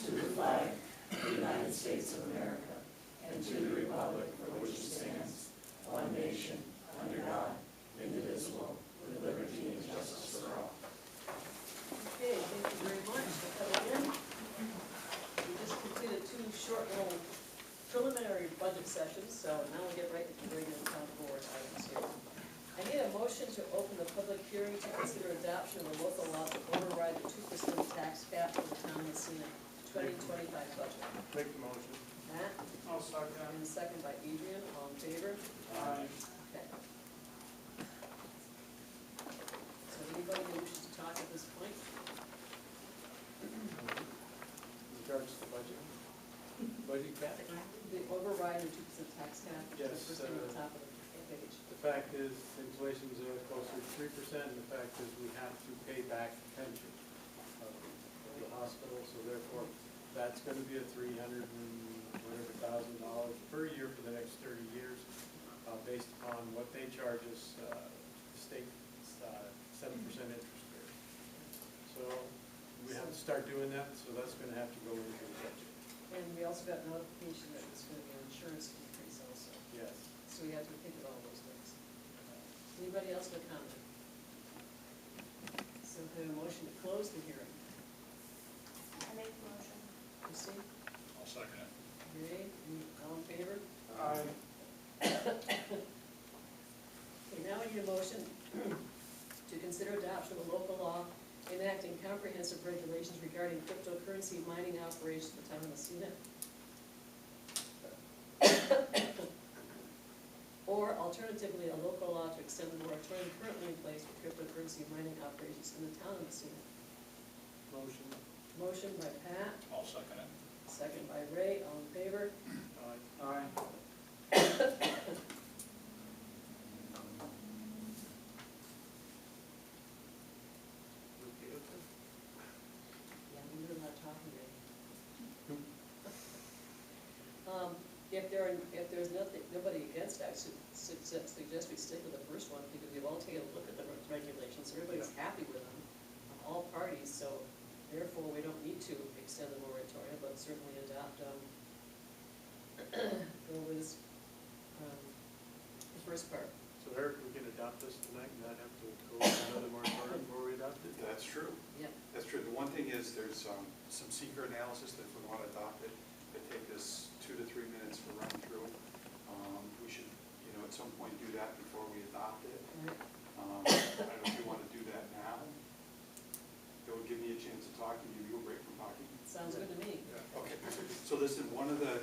to the flag of the United States of America, and to the republic for which it stands, one nation, under God, indivisible, with liberty and justice for all. Okay, thank you very much for coming in. We just completed two short little preliminary budget sessions, so now we'll get right into the regular town board items here. I need a motion to open the public hearing to consider adoption of a local law to override the 2% tax cap for the town of Massena 2025 budget. Make the motion. Matt? I'll second. And second by Adrian, all in favor? Aye. Okay. So anybody who wishes to talk at this point? In regards to the budget cap? The override of 2% tax cap, Yes, the first thing at the top of the page. The fact is, inflation's closer to 3%, and the fact is we have to pay back the pension of the hospital, so therefore, that's gonna be a $300,000 per year for the next 30 years, based upon what they charge us, state 7% interest rate. So, we have to start doing that, so that's gonna have to go into the budget. And we also got notification that it's going to be an insurance increase also. Yes. So we have to think of all those things. Anybody else with a comment? So can I have a motion to close the hearing? I make the motion. Chrissy? I'll second it. Ray? All in favor? Aye. Okay, now we need a motion to consider adoption of a local law enacting comprehensive regulations regarding cryptocurrency mining operations for the town of Massena. Or alternatively, a local law to extend the moratorium currently in place for cryptocurrency mining operations in the town of Massena. Motion. Motion by Pat, I'll second it. second by Ray, all in favor? Aye. Yeah, we were not talking Ray. If there's nobody against that, I suggest we stick with the first one, because we've all taken a look at the regulations, everybody's happy with them, all parties, so therefore we don't need to extend the moratorium, but certainly adopt, go with, the first part. So Eric, we can adopt this tonight and not have to go with another moratorium before we adopt it? That's true. Yep. That's true. The one thing is there's some secret analysis that if we want to adopt it, it take us 2 to 3 minutes to run through. We should, at some point do that before we adopt it. Right. I don't know if you want to do that now. It would give me a chance to talk and give you a break from talking. Sounds good to me. Okay. So listen, one of the,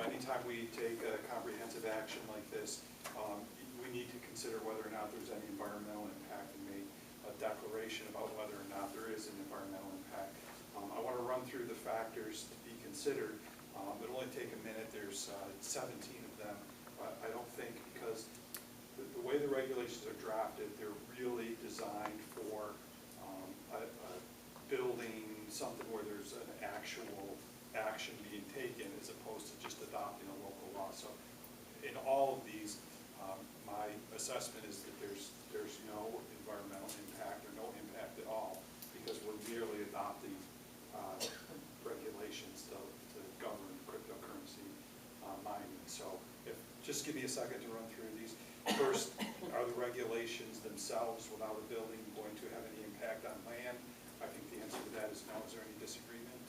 anytime we take a comprehensive action like this, we need to consider whether or not there's any environmental impact and make a declaration about whether or not there is an environmental impact. I want to run through the factors to be considered. It'll only take a minute. There's 17 of them. I don't think, because the way the regulations are drafted, they're really designed for building something where there's an actual action being taken as opposed to just adopting a local law. So in all of these, my assessment is that there's no environmental impact or no impact at all, because we're merely adopting regulations to govern cryptocurrency mining. So just give me a second to run through these. First, are the regulations themselves without a building going to have any impact on land? I think the answer to that is no. Is there any disagreement?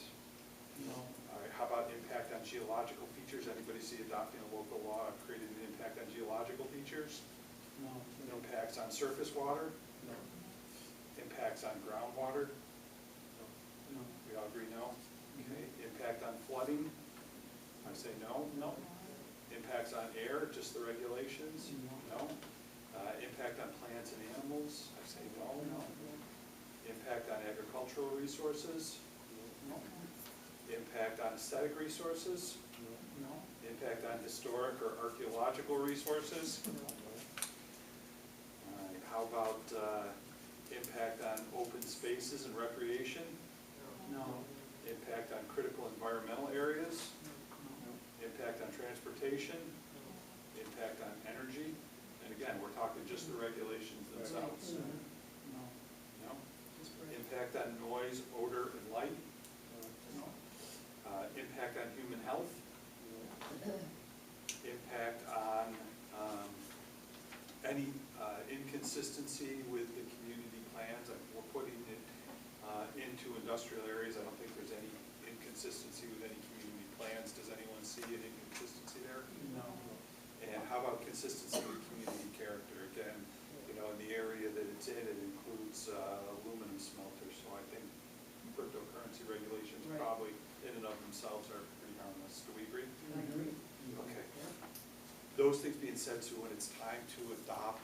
No. All right, how about impact on geological features? Anybody see adopting a local law creating an impact on geological features? No. Impacts on surface water? No. Impacts on groundwater? No. We all agree no? Okay. Impact on flooding? I say no. No. Impacts on air, just the regulations? No. No. Impact on plants and animals? I say no. No. Impact on agricultural resources? No. Impact on aesthetic resources? No. Impact on historic or archaeological resources? No. All right, how about impact on open spaces and recreation? No. Impact on critical environmental areas? Impact on transportation? Impact on energy? And again, we're talking just the regulations themselves. No. No? Just for- Impact on noise, odor, and light? No. impact on human health, impact on any inconsistency with the community plans. We're putting it into industrial areas. I don't think there's any inconsistency with any community plans. Does anyone see an inconsistency there? No. And how about consistency with community character? Again, you know, in the area that it's in, it includes aluminum smelters, so I think cryptocurrency regulations Right. probably in and of themselves are pretty harmless. Do we agree? I agree. Okay. Yeah. Those things being said, Sue, when it's time to adopt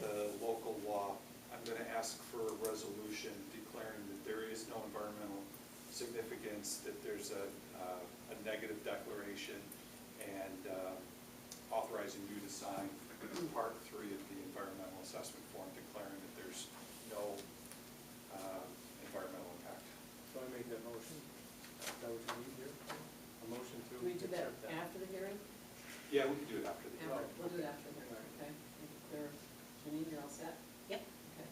the local law, I'm gonna ask for a resolution declaring that there is no environmental significance, that there's a negative declaration, and authorizing you to sign part 3 of the environmental assessment form declaring that there's no environmental impact. So I make that motion. Is that what you need here? A motion to Can we do that accept after the hearing? Yeah, we can do it after the. After, we'll do it after the hearing, okay? Make it clear. Janine, you're all set? Yep. Okay.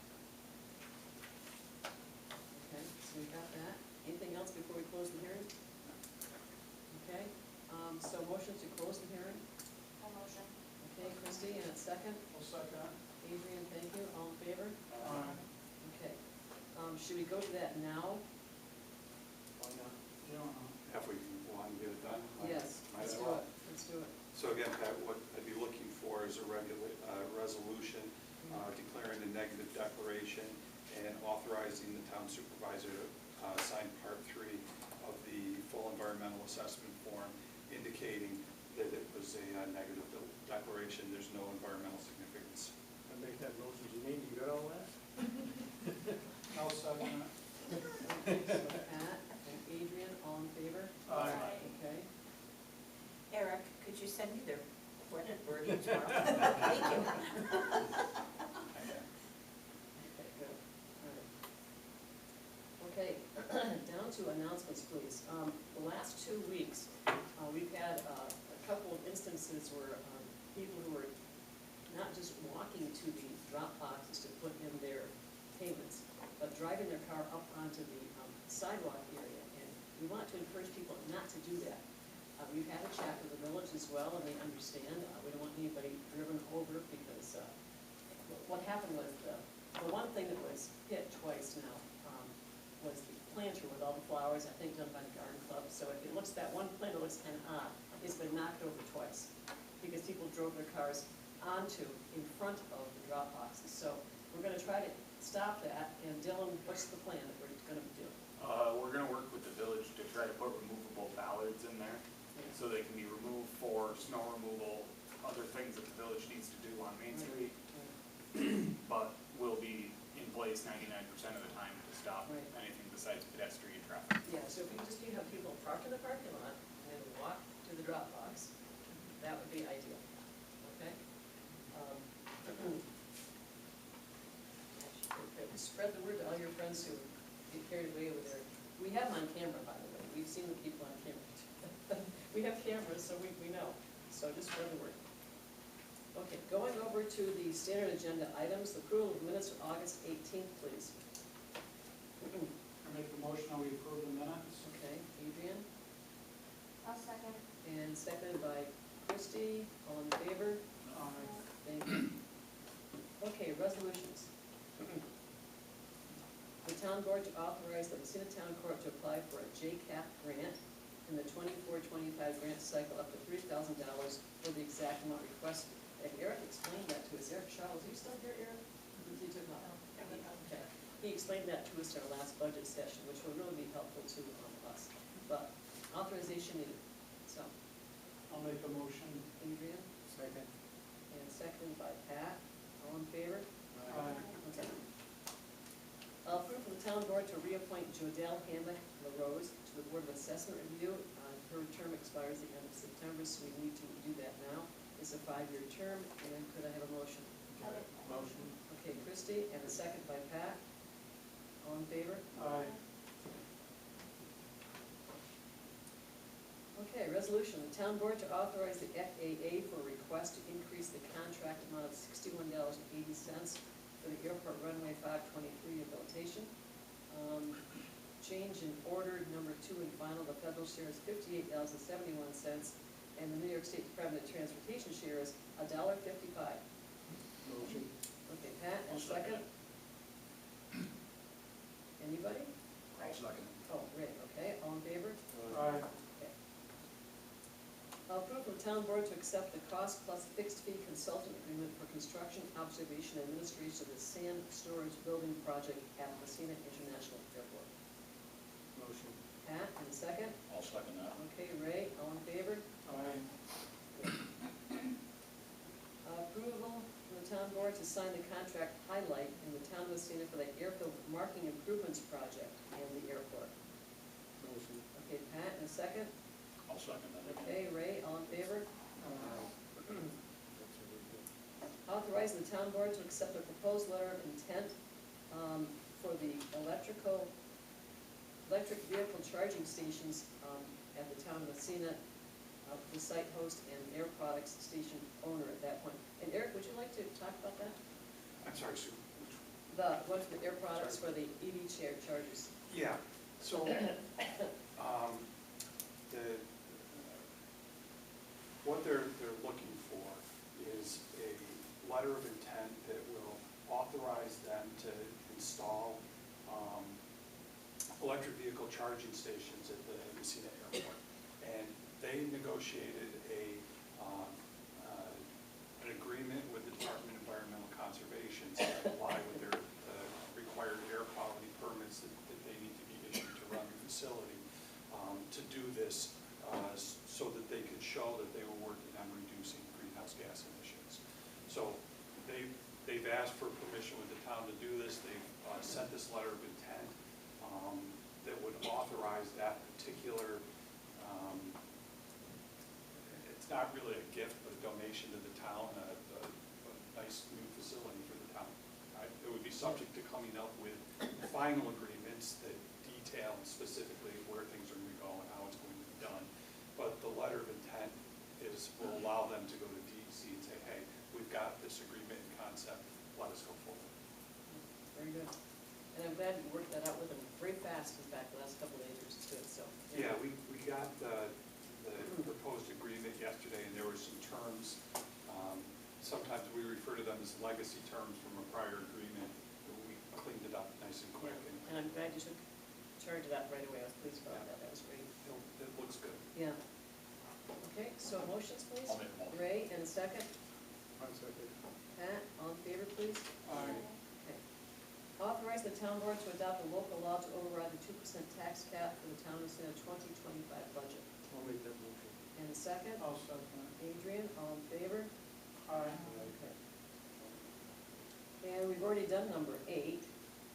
Okay, so we got that. Anything else before we close the hearing? Okay, so motion to close the hearing. I'll motion. Okay, Christie, and a second. I'll second. Adrian, thank you. All in favor? Aye. Okay. Should we go to that now? Why not? If we want to get it done? Yes, Might let's as do well. it. Let's do it. So again, Pat, what I'd be looking for is a resolution declaring a negative declaration and authorizing the town supervisor to sign part 3 of the full environmental assessment form, indicating that it was a negative declaration, there's no environmental significance. I make that motion. Janine, you got all that? I'll second it. Okay, so Pat and Adrian, all in favor? Aye. Okay. Eric, could you send me the printed version tomorrow? Thank you. Okay, good. All right. Okay, down to announcements, please. The last 2 weeks, we've had a couple of instances where people who were not just walking to the drop boxes to put in their payments, but driving their car up onto the sidewalk area. And we want to encourage people not to do that. We've had a chat with the village as well, and they understand. We don't want anybody driven over because what happened was, the one thing that was hit twice now was the planter with all the flowers, I think done by the garden club. So it looks, that one planter looks kind of odd. It's been knocked over twice because people drove their cars onto, in front of the drop boxes. So we're gonna try to stop that. And Dylan, what's the plan that we're gonna do? We're gonna work with the village to try to put removable bollards in there, so they can be removed for snow removal, other things that the village needs to do on Main Street, but will be in place 99% of the time to stop Right. anything besides pedestrian traffic. Yeah, so if we can just have people park in the parking lot and walk to the drop box, that would be ideal, okay? Spread the word to all your friends who get carried away over there. We have them on camera, by the way. We've seen the people on camera. We have cameras, so we know. So just spread the word. Okay, going over to the standard agenda items, the approval of minutes for August 18th, please. I make the motion that we approve the minutes. Okay, Adrian, I'll second. and seconded by Christie. All in favor? Aye. Thank you. Okay, resolutions. The town board to authorize the Massena Town Court to apply for a JCAP grant in the 24-25 grant cycle up to $3,000 for the exact amount requested. And Eric explained that to us. Eric Charles, are you still here, Eric? He took off. Okay. He explained that to us in our last budget session, which will really be helpful to us. But authorization needed. So, I'll make a motion. Adrian, Second. and seconded by Pat. All in favor? Aye. Okay. Approve the town board to reappoint Jodelle Hammock LaRose to the Board of Assessment Review. Her term expires at the end of September, so we need to do that now. It's a 5-year term, and could I have a motion? Motion. Okay, Christie, and a second by Pat. All in favor? Aye. Okay, resolution, the town board to authorize the FAA for a request to increase the contract amount of $61.80 for the airport runway 523 rehabilitation. Jane, change in order number 2 and final, the federal share is $58.71, and the New York State Department of Transportation share is $1.55. Motion. Okay, Pat, and I'll second second? Anybody? I'll second. Oh, Ray, okay, all in favor? Aye. Okay. Approve of town board to accept the cost plus fixed fee consultant agreement for construction, observation, and administration of the sand storage building project at Massena International Airport. Motion. Pat, and second? I'll second that. Okay, Ray, all in favor? Aye. Approval from the town board to sign the contract highlight in the town of Massena for the airfield marking improvements project and the airport. Motion. Okay, Pat, and second? I'll second that. Okay, Ray, all in favor? Aye. Authorize the town board to accept a proposed letter of intent for the electric vehicle charging stations at the town of Massena, the site host and Air Products station owner at that point. And Eric, would you like to talk about that? I'm sorry, Sue. The one for the Air Products for the EV chargers. Yeah, so, what they're looking for is a letter of intent that will authorize them to install, electric vehicle charging stations at the Massena Airport. And they negotiated an agreement with the Department of Environmental Conservation to comply with their required air quality permits that they need to be issued to run the facility, to do this so that they could show that they were working on reducing greenhouse gas emissions. So they've asked for permission with the town to do this. They've sent this letter of intent that would authorize that particular, it's not really a gift, but a donation to the town, a nice new facility for the town. It would be subject to coming up with final agreements that detail specifically where things are going to go and how it's going to be done. But the letter of intent will allow them to go to DEC and say, hey, we've got this agreement in concept, let us go forward. Very good. And I'm glad you worked that out with them very fast, in fact, the last couple of days, which is good, so. Yeah, we got the proposed agreement yesterday, and there were some terms. Sometimes we refer to them as legacy terms from a prior agreement, but we cleaned it up nice and quick. And I'm glad you took charge of that right away. I was pleased about that. That was great. It looks good. Yeah. Okay, so motions, please? I'll make a motion. Ray, and a second? One second. Pat, all in favor, please? Aye. Okay. Authorize the town board to adopt a local law to override the 2% tax cap for the town of Massena 2025 budget. I'll make that motion. And a second? I'll second. Adrian, all in favor? Aye. Okay. And we've already done number 8.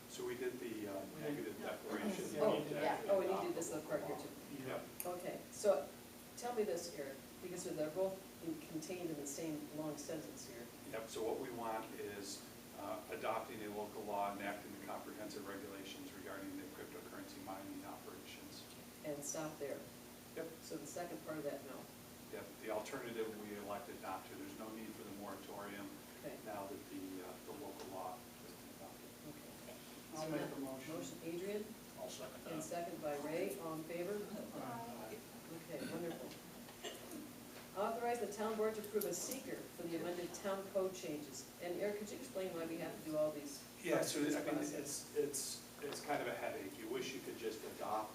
So we did the negative declaration. Oh, We need to yeah, actually oh, we need to do adopt this the other part here local too. law. Yep. Okay, so tell me this, Eric, because they're both contained in the same long sentence here. Yep, so what we want is adopting a local law enacting the comprehensive regulations regarding the cryptocurrency mining operations. And stop there. Yep. So the second part of that, no. Yep, the alternative we elected not to. There's no need for the moratorium Okay. now that the local law has been adopted. Okay. I'll So make that- the motion. Motion, Adrian, I'll second and that. second by Ray, all in favor? Aye. Okay, wonderful. Authorize the town board to approve a seeker for the amended town code changes. And Eric, could you explain why we have to do all these? Yeah, so this I mean, process? it's kind of a headache. You wish you could just adopt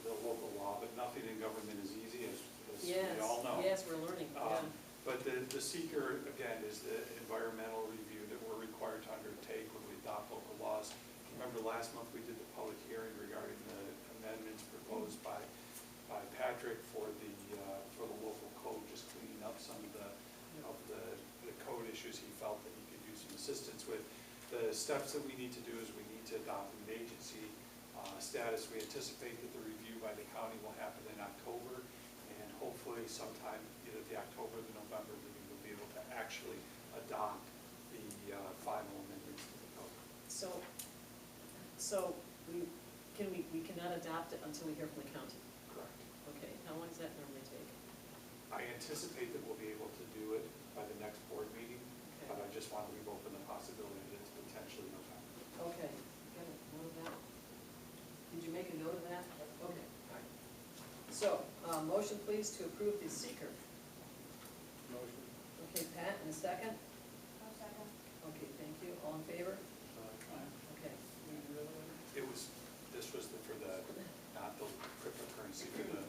the local law, but nothing in government is easy, as Yes, we all know. yes, we're learning, yeah. But the seeker, again, is the environmental review that we're required to undertake when we adopt local laws. Remember last month, we did the public hearing regarding the amendments proposed by Patrick for the local code, just cleaning up some of the code issues he felt that he could use some assistance with. The steps that we need to do is we need to adopt an agency status. We anticipate that the review by the county will happen in October, and hopefully sometime either the October or the November meeting we'll be able to actually adopt the final amendments to the code. So we cannot adopt it until we hear from the county? Correct. Okay, how long does that normally take? I anticipate that we'll be able to do it by the next board meeting, but I just want to leave open the possibility that it's potentially November. Okay, got it, note of that. Did you make a note of that? So, motion please to approve the seeker. Motion. Okay, Pat, in a second? I'll second. Okay, thank you. All in favor? Aye. Okay. It was, this was for the, not the cryptocurrency, for the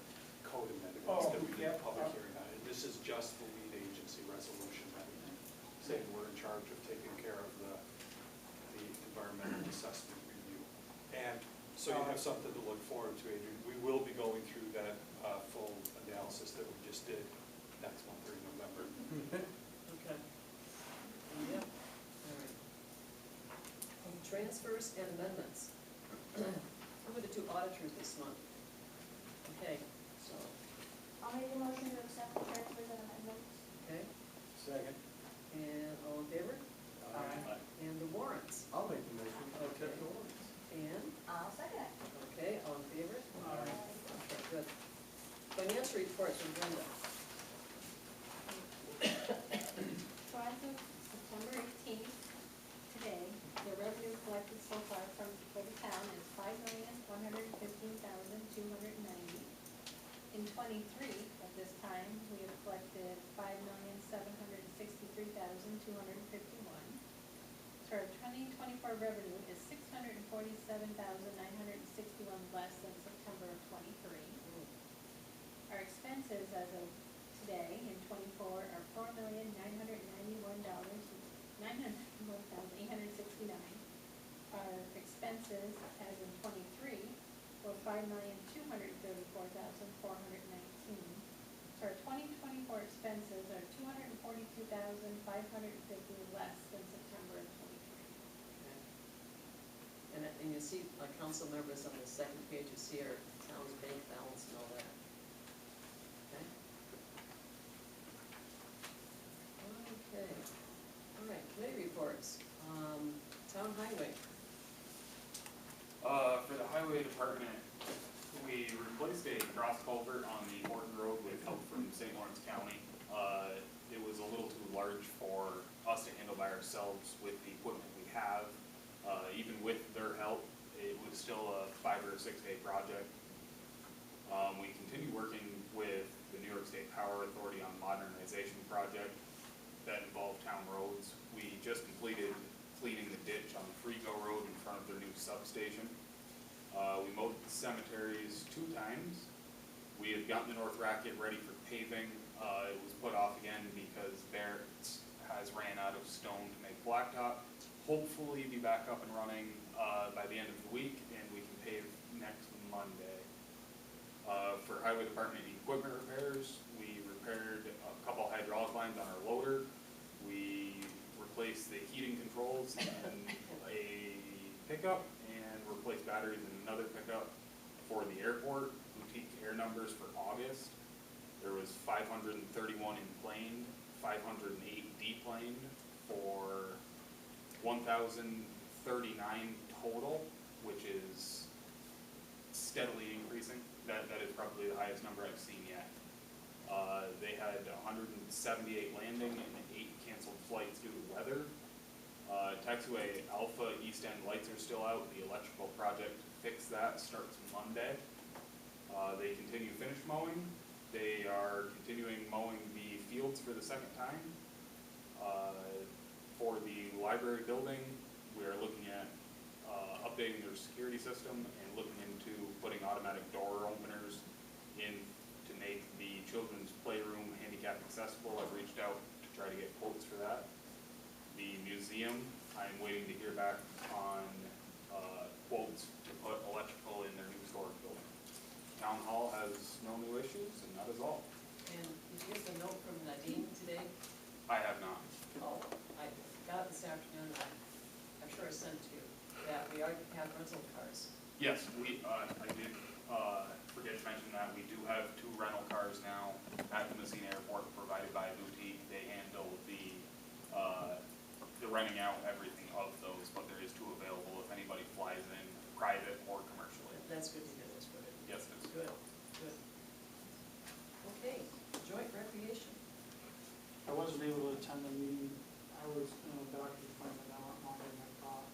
code amendments Oh, that we did yeah. a public hearing on. And this is just the lead agency resolution that we saying we're in charge of taking care of the environmental assessment review. And so you have something to look forward to, Adrian. We will be going through that full analysis that we just did next month or in November. Okay. Yep, all right. Transfers and amendments. Who were the two auditors this month? Okay, so, I'll make a motion to accept the transfers and amendments. okay, Second. and all in favor? Aye. And the warrants, I'll make the motion to accept the warrants. and, I'll second it. okay, all in favor? Aye. Okay, good. Financial reports from Brenda. So as of September 18th, today, the revenue collected so far for the town is $5,115,290. In '23, at this time, we have collected $5,763,251. So our 2024 revenue is $647,961 less than September of '23. Our expenses as of today in '24 are $4,991,869. Our expenses as in '23 were $5,234,419. So our 2024 expenses are $242,550 less than September of '23. Okay. And you see, council members on the second page, you see our town's bank balance and all that. Okay? Okay, all right, committee reports. Town highway. For the highway department, we replaced a cross culvert on the Morton Road with help from St. Lawrence County. It was a little too large for us to handle by ourselves with the equipment we have. Even with their help, it was still a 5 or 6 day project. We continue working with the New York State Power Authority on modernization project that involved town roads. We just completed cleaning the ditch on the Frigo Road in front of their new substation. We mowed the cemeteries 2 times. We had gotten the North Racket ready for paving. It was put off again because Barrett's has ran out of stone to make blacktop. Hopefully be back up and running by the end of the week, and we can pave next Monday. For highway department equipment repairs, we repaired a couple hydraulic lines on our loader. We replaced the heating controls in a pickup and replaced batteries in another pickup. For the airport, boutique air numbers for August, there was 531 emplaned, 508 deplaned, for 1,039 total, which is steadily increasing. That is probably the highest number I've seen yet. They had 178 landing and 8 canceled flights due to weather. Taxiway Alpha East End lights are still out. The electrical project to fix that starts Monday. They continue finish mowing. They are continuing mowing the fields for the second time. For the library building, we are looking at updating their security system and looking into putting automatic door openers in to make the children's playroom handicap accessible. I've reached out to try to get quotes for that. The museum, I'm waiting to hear back on quotes to put electrical in their new storage building. Town hall has no new issues, and that is all. And did you get the note from Nadine today? I have not. Oh, I got it this afternoon, I'm sure I sent it to you, that we are have rental cars. Yes, I did forget to mention that we do have 2 rental cars now at the Massena Airport provided by a boutique. They handle the renting out everything of those, but there is 2 available if anybody flies in private or commercially. That's good to hear, that's good. Yes, it is. Good, good. Okay, joint recreation. I wasn't able to attend the meeting. I was in a doctor's appointment out on my car.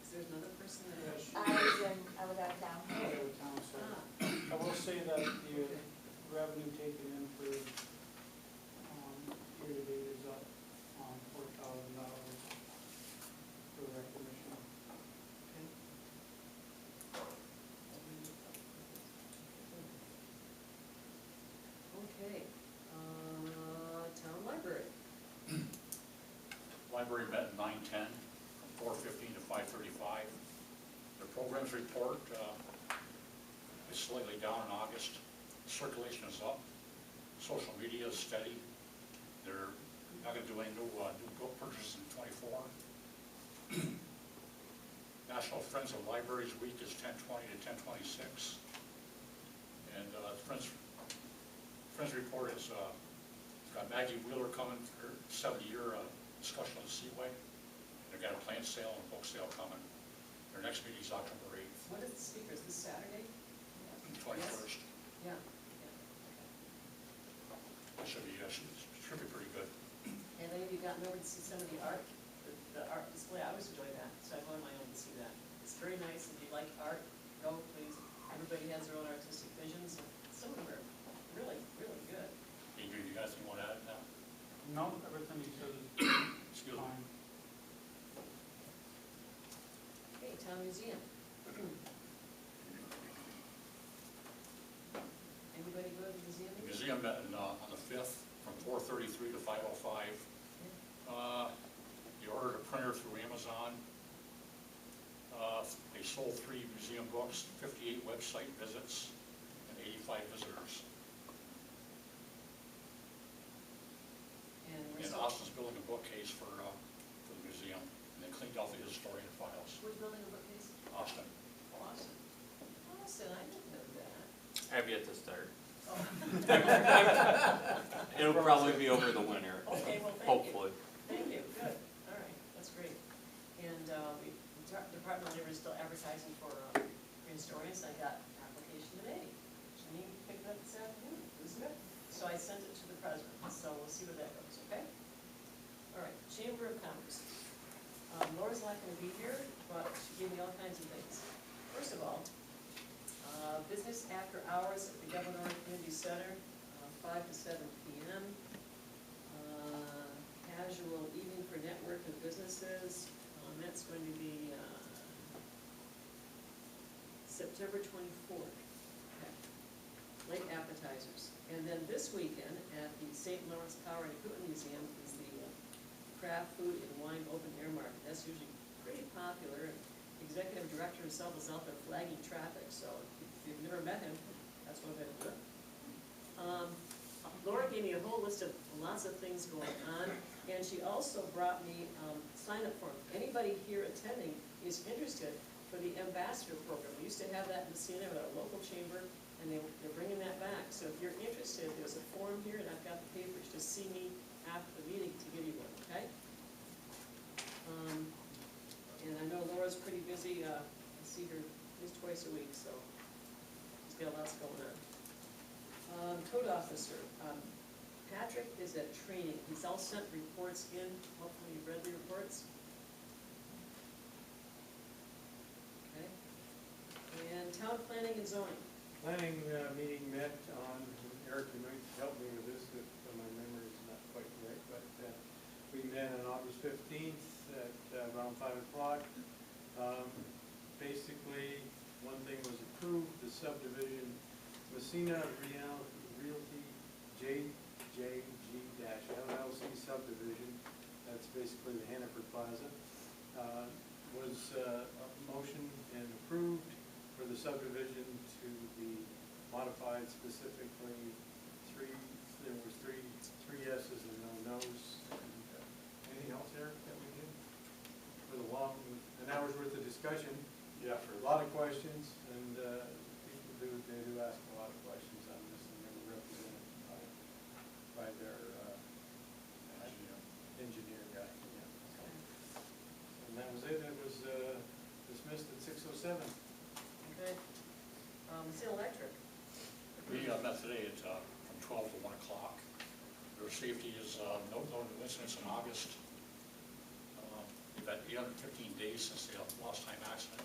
Is there another person that? Yes. I was out of town. Out of town, so Ah, I will say that the revenue taken in for, year-to-date is up, $4,000 for rec commission. Okay, town library. Library met at 9:10, from 4:15 to 5:35. The programs report is slightly down in August. Circulation is up. Social media is steady. They're not going to do any new book purchases in '24. National Friends of Libraries Week is 10/20 to 10/26. And Friends report is got Maggie Wheeler coming for her 70-year discussion of the Seaway. They've got a plant sale and a book sale coming. Their next meeting is October 8th, What is the speakers, this Saturday? 21st. Yeah, It should be pretty good. and then have you gotten over to see some of the art, the art display? I always enjoy that, so I go on my own to see that. It's very nice. If you like art, go please. Everybody has their own artistic visions, and some of them are really, really good. Adrian, you guys want to add that? No, everything you said is Excuse me. fine. Okay, town museum. Anybody go to the museum? The museum met on the 5th from 4:33 to 5:05. You ordered a printer through Amazon. They sold 3 museum books, 58 website visits, and 85 visitors. And we're And still, Austin's building a bookcase for the museum, and they cleaned out the historian files. which building of bookcase? Austin. Austin. Austin, I didn't know that. Have yet to start. Oh. It'll probably be over the winter, Okay, well, thank you. hopefully. Thank you, good, all right, that's great. And the Department of Labor is still advertising for historians. I got an application today. Janine picked it up this afternoon, it was good. So I sent it to the president, so we'll see where that goes, okay? All right, Chamber of Commerce. Laura's not gonna be here, but she gave me all kinds of things. First of all, business after hours at the Governor Community Center, 5 to 7 p.m. Casual evening for network and businesses, that's going to be September 24th. Okay. Late appetizers. And then this weekend at the St. Lawrence Power and Equipment Museum is the Craft Food and Wine Open Air Market. That's usually pretty popular. Executive Director himself is out there flagging traffic, so if you've never met him, that's one way to do it. Laura gave me a whole list of lots of things going on, and she also brought me sign-up form. Anybody here attending is interested for the ambassador program. We used to have that in Massena with our local chamber, and they're bringing that back. So if you're interested, there's a form here, and I've got the papers. Just see me after the meeting to give you one, okay? And I know Laura's pretty busy. I see her at least twice a week, so she's got lots going on. Code officer, Patrick is at training. He's all sent reports in. Hopefully you've read the reports. Okay. And town planning and zoning. Planning meeting met on, Eric, you might help me with this if my memory is not quite right, but we met on August 15th at around 5 o'clock. Basically, one thing was approved, the subdivision, Massena Realty JJG-LLC subdivision, that's basically the Hannaford Plaza, was motion and approved for the subdivision to be modified specifically there was three yeses and no nos. Anything else, Eric, that we did? With an hour's worth of discussion. Yeah, A lot of questions, and people do ask a lot of questions on this, and they were represented by their engineer guy. Yeah. And that was it. It was dismissed at 6:07. Okay. Massena Electric. We met today at from 12 to 1 o'clock. Their safety is no new incidents in August. We've had 815 days since the lost time accident.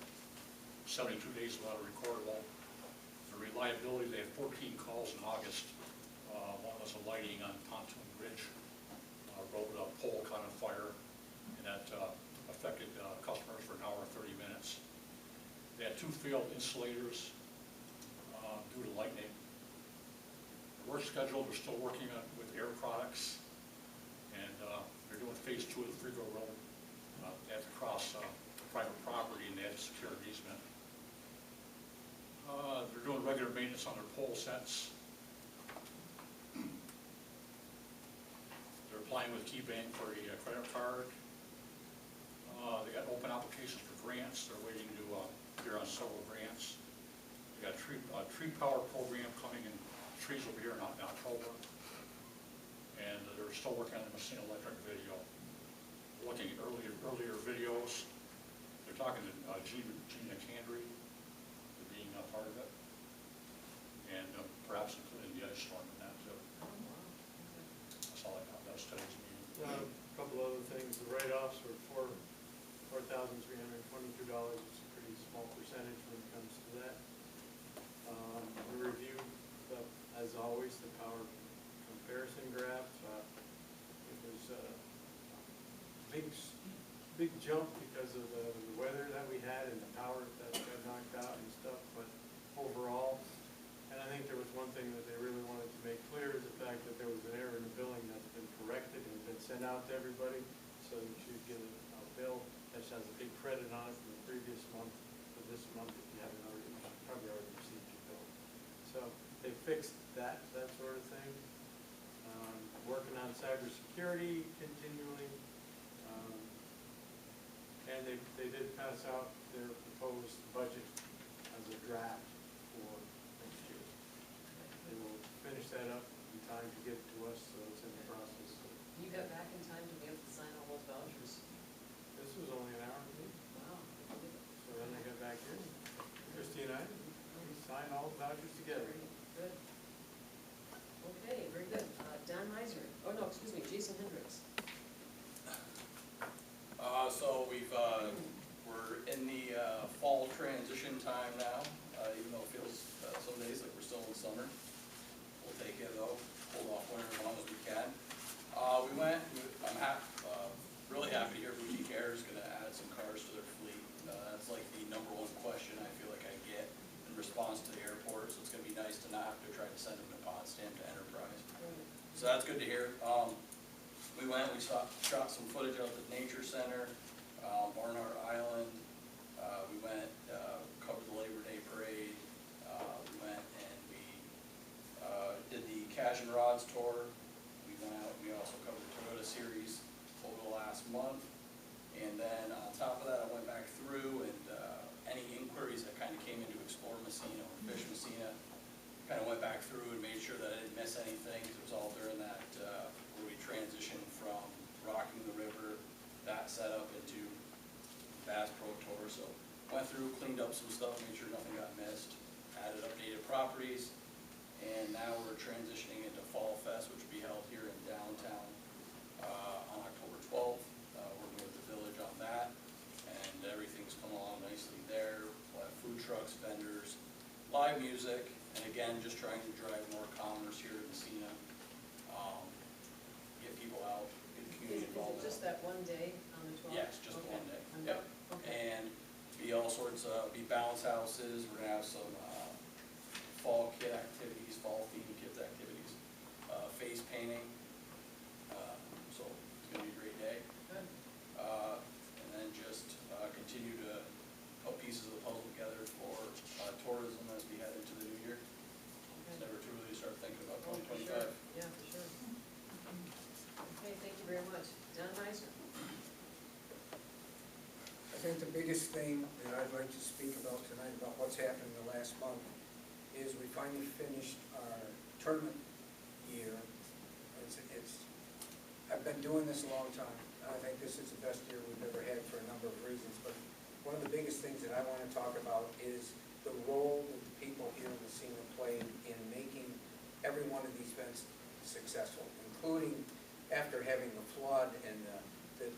72 days without a recordable. The reliability, they had 14 calls in August. One was a lighting on Pontoon Bridge, road pole caught on fire, and that affected customers for an hour and 30 minutes. They had 2 failed insulators due to lightning. Work schedule, they're still working with air products, and they're doing phase 2 of the Frigo Road. They have to cross private property, and they had to secure an easement. They're doing regular maintenance on their pole sets. They're applying with KeyBank for a credit card. They got open applications for grants. They're waiting to hear on several grants. They got a tree power program coming in. Trees will be here in October. And they're still working on the Massena electric video. Looking at earlier videos. They're talking to Gina Candry, being a part of it. And perhaps including the ice storm in that too. That's all I got. That was today's meeting. A couple other things, the write-offs were $4,322, it's a pretty small percentage when it comes to that. We reviewed, as always, the power comparison graph. It was a big jump because of the weather that we had and the power that got knocked out and stuff, but overall, and I think there was one thing that they really wanted to make clear is the fact that there was an error in the billing that's been corrected and been sent out to everybody, so you should get a bill that has a big credit on it from the previous month to this month if you haven't already, you should probably already received your bill. So they fixed that sort of thing. Working on cybersecurity continually. And they did pass out their proposed budget as a draft for next year. They will finish that up in time to get to us, so it's in the process. You got back in time to be able to sign all those vouchers? This was only an hour and a half. Wow. So then they got back here. Christie and I signed all the vouchers together. Good. Okay, very good. Don Miser, oh no, excuse me, Jason Hendricks. So we're in the fall transition time now, even though it feels some days like we're still in summer. We'll take it though, hold off winter as long as we can. I'm really happy to hear Boutique Air is going to add some cars to their fleet. That's like the #1 question I feel like I get in response to the airport, so it's going to be nice to not have to try to send them to Potsdam to Enterprise. So that's good to hear. We shot some footage out at the Nature Center, Barnard Island. We went, covered the Labor Day Parade. We went and we did the Cash and Rods tour. We went out and we also covered the Toyota Series over the last month. And then on top of that, I went back through and any inquiries that kind of came into Explore Massena or Fish Massena, kind of went back through and made sure that I didn't miss anything, because it was all during that where we transitioned from rocking the river, that setup into Bass Pro Tour. So went through, cleaned up some stuff, made sure nothing got missed, added updated properties, and now we're transitioning into Fall Fest, which will be held here in downtown on October 12th. Working with the village on that, and everything's come along nicely there. We'll have food trucks, vendors, live music, and again, just trying to drive more commerce here in Massena. Get people out, get the community involved. Is it just that one day on the 12th? Yes, just Okay. one day. Okay. Yep. Okay. And be all sorts of, be bounce houses, we're gonna have some fall kit activities, fall themed kids activities, face painting. So it's gonna be a great day. Good. And then just continue to put pieces of the puzzle together for tourism as we head into the new year. It's never too early to start thinking about Oh, for 2025. sure. Yeah, for sure. Okay, thank you very much. Don Miser. I think the biggest thing that I'd like to speak about tonight, about what's happened in the last month, is we finally finished our tournament year. I've been doing this a long time. I think this is the best year we've ever had for a number of reasons, but one of the biggest things that I want to talk about is the role that the people here in Massena played in making every one of these events successful, including after having the flood and the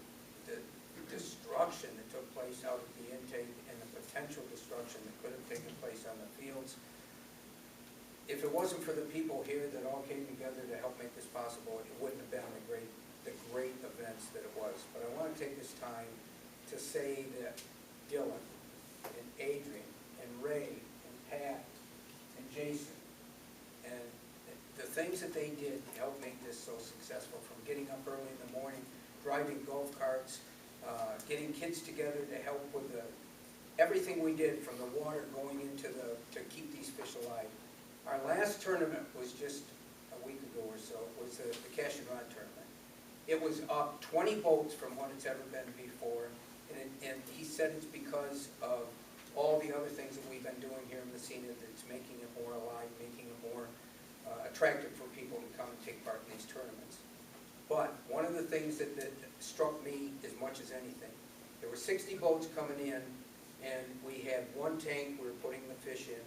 destruction that took place out at the intake and the potential destruction that could have taken place on the fields. if it wasn't for the people here that all came together to help make this possible, it wouldn't have been the great events that it was. But I want to take this time to say that Dylan and Adrian and Ray and Pat and Jason and the things that they did to help make this so successful, from getting up early in the morning, driving golf carts, getting kids together to help with everything we did, from the water going into to keep these fish alive. Our last tournament was just a week ago or so. It was the Cash and Rod tournament. It was up 20 boats from what it's ever been before, and he said it's because of all the other things that we've been doing here in Massena that's making it more alive, making it more attractive for people to come and take part in these tournaments. But one of the things that struck me as much as anything, there were 60 boats coming in, and we had one tank we were putting the fish in,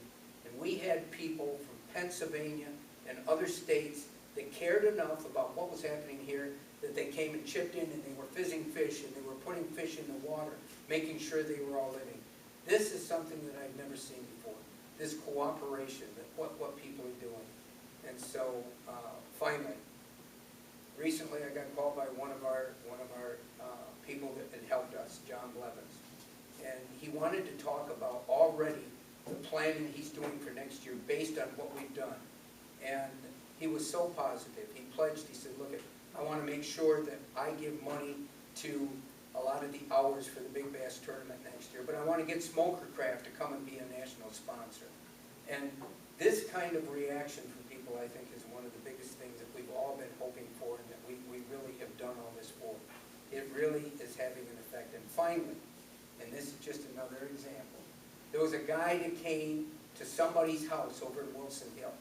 and we had people from Pennsylvania and other states that cared enough about what was happening here that they came and chipped in, and they were fizzing fish, and they were putting fish in the water, making sure they were all living. This is something that I've never seen before, this cooperation, that what people are doing. And so, finally, recently I got called by one of our people that had helped us, John Blevins, and he wanted to talk about already the planning he's doing for next year based on what we've done. And he was so positive. He pledged, he said, look, I want to make sure that I give money to a lot of the hours for the Big Bass Tournament next year, but I want to get Smokercraft to come and be a national sponsor. And this kind of reaction from people, I think, is one of the biggest things that we've all been hoping for, and that we really have done all this for. It really is having an effect. And finally, and this is just another example, there was a guy that came to somebody's house over in Wilson Hill,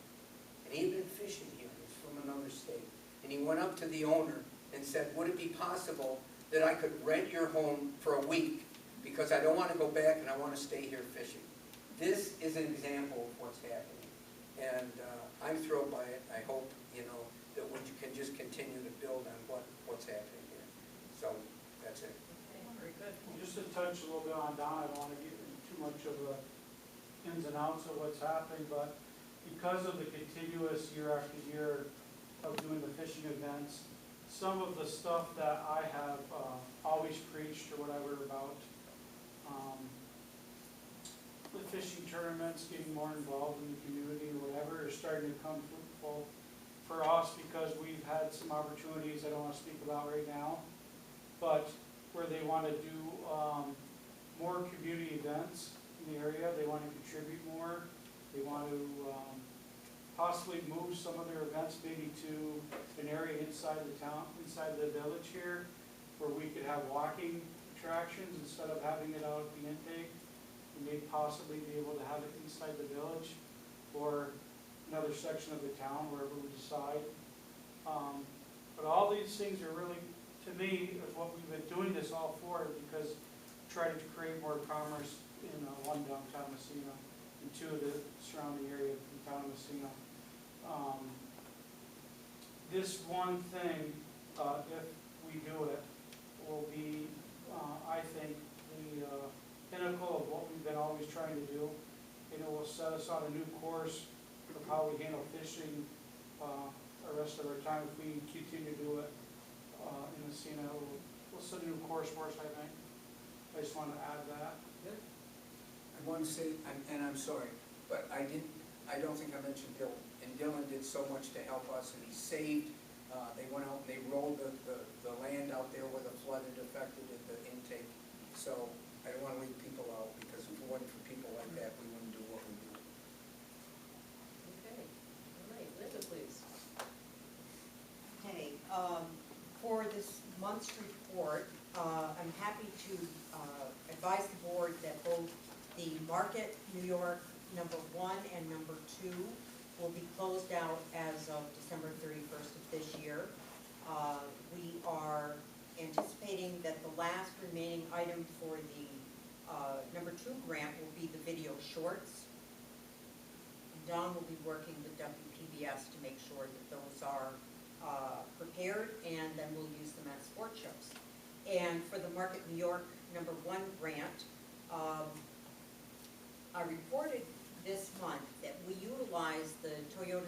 and he had been fishing here. He was from another state. And he went up to the owner and said, would it be possible that I could rent your home for a week, because I don't want to go back and I want to stay here fishing. This is an example of what's happening, and I'm thrilled by it. I hope, that we can just continue to build on what's happening here. So, that's it. Okay, very good. Just to touch a little bit on Don, I don't want to get into too much of the ins and outs of what's happening, but because of the continuous year after year of doing the fishing events, some of the stuff that I have always preached or whatever about the fishing tournaments, getting more involved in the community or whatever, is starting to come fruitful for us, because we've had some opportunities I don't want to speak about right now, but where they want to do more community events in the area. They want to contribute more. They want to possibly move some of their events maybe to an area inside the town, inside the village here, where we could have walking attractions instead of having it out at the intake. We may possibly be able to have it inside the village or another section of the town, wherever we decide. But all these things are really, to me, is what we've been doing this all for, because trying to create more commerce in one, downtown Massena, and two, the surrounding area of the town of Massena. This one thing, if we do it, will be, I think, the pinnacle of what we've been always trying to do. And it will set us on a new course of how we handle fishing the rest of our time. If we continue to do it in Massena, we'll set a new course for us, I think. I just want to add that. I want to say, and I'm sorry, but I don't think I mentioned Dylan. And Dylan did so much to help us, and he saved, they went out and they rolled the land out there where the flood had affected the intake. So I don't want to leave people out, because if it wasn't for people like that, we wouldn't do what we do. Okay, all right, Linda, please. Okay, for this month's report, I'm happy to advise the board that both the Market New York #1 and #2 will be closed out as of December 31st of this year. We are anticipating that the last remaining item for the #2 grant will be the video shorts. Don will be working with WPBS to make sure that those are prepared, and then we'll use them at sport shows. And for the Market New York #1 grant, I reported this month that we utilized the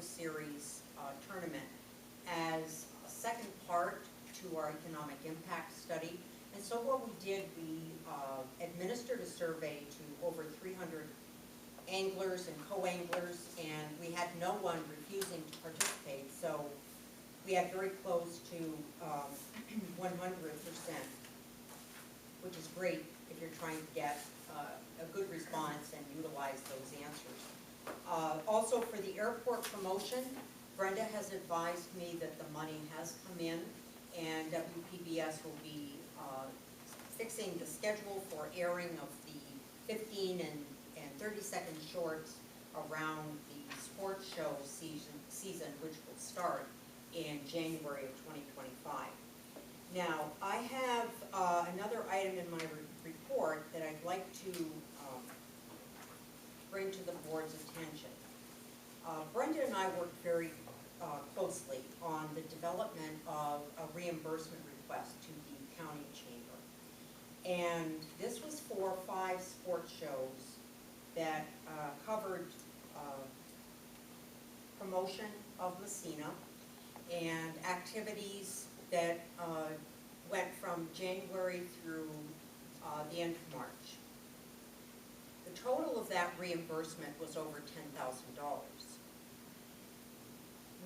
Series tournament as a second part to our economic impact study. And so what we did, we administered a survey to over 300 anglers and co-anglers, and we had no one refusing to participate. So we had very close to 100%, which is great if you're trying to get a good response and utilize those answers. Also for the airport promotion, Brenda has advised me that the money has come in, and WPBS will be fixing the schedule for airing of the 15 and 30-second shorts around the sports show season, which will start in January of 2025. Now, I have another item in my report that I'd like to bring to the board's attention. Brenda and I worked very closely on the development of a reimbursement request to the county chamber. And this was for 5 sports shows that covered promotion of Massena and activities that went from January through the end of March. The total of that reimbursement was over $10,000.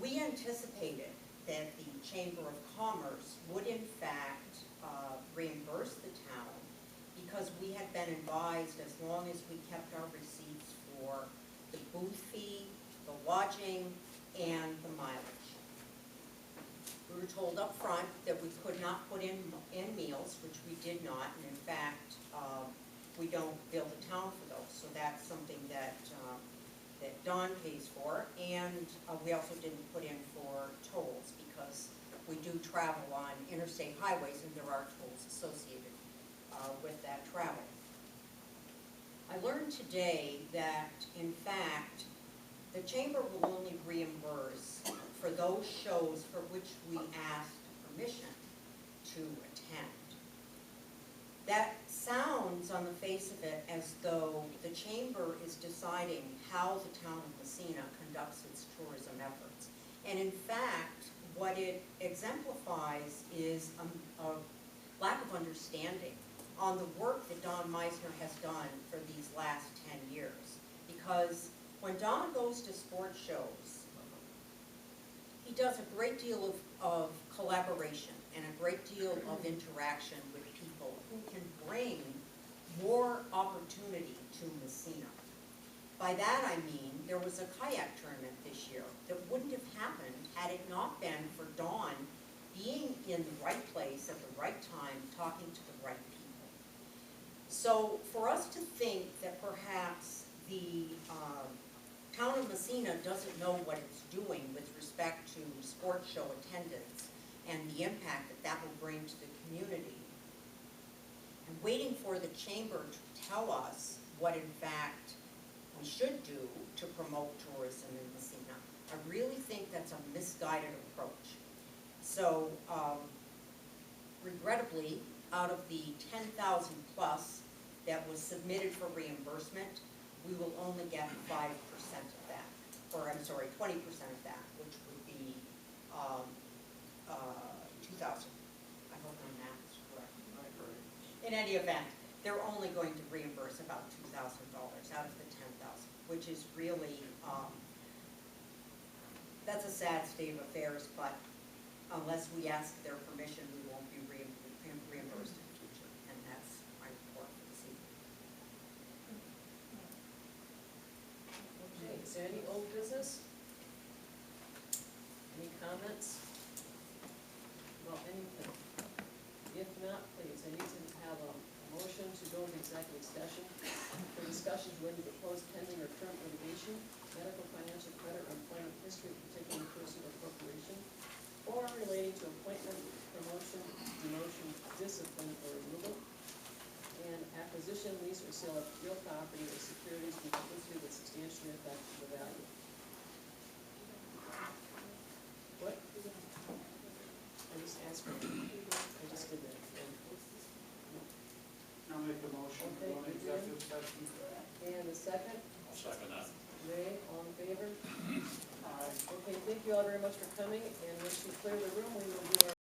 We anticipated that the Chamber of Commerce would in fact reimburse the town because we had been advised, as long as we kept our receipts for the booth fee, the lodging, and the mileage. We were told up front that we could not put in meals, which we did not, and in fact, we don't bill the town for those, so that's something that that Dawn pays for, and we also didn't put in for tolls because we do travel on interstate highways and there are tolls associated with that travel. I learned today that, in fact, the chamber will only reimburse for those shows for which we asked permission to attend. That sounds on the face of it as though the chamber is deciding how the town of Massena conducts its tourism efforts. And in fact, what it exemplifies is a lack of understanding on the work that Don Meisner has done for these last 10 years. Because when Don goes to sports shows, he does a great deal of collaboration and a great deal of interaction with people who can bring more opportunity to Massena. By that I mean, there was a kayak tournament this year that wouldn't have happened had it not been for Dawn being in the right place at the right time, talking to the right people. So for us to think that perhaps the town of Massena doesn't know what it's doing with respect to sports show attendance and the impact that that will bring to the community, and waiting for the chamber to tell us what in fact we should do to promote tourism in Massena, I really think that's a misguided approach. So regrettably, out of the 10,000 plus that was submitted for reimbursement, we will only get 5% of that, or I'm sorry, 20% of that, which would be 2,000. I hope my math is correct. In any event, they're only going to reimburse about $2,000 out of the 10,000, which is really, that's a sad state of affairs, but unless we ask their permission, we won't be reimbursed in the future, and that's my report for this evening. Okay, is there any old business? Any comments? Well, anything? If not, please, I need to have a motion to go into executive session for discussions related to proposed pending or current litigation, medical, financial, credit, or employment history of a particular person or corporation, or relating to appointment, promotion, demotion, discipline, or removal, and acquisition, lease, or sale of real property or securities which history that substantially affect the value. What? I just asked for it. I just did that. I'll make a motion to go into executive session. And the second, I'll second that. Ray, all in favor? Aye. you all very much for coming, and once we clear the room, we will do our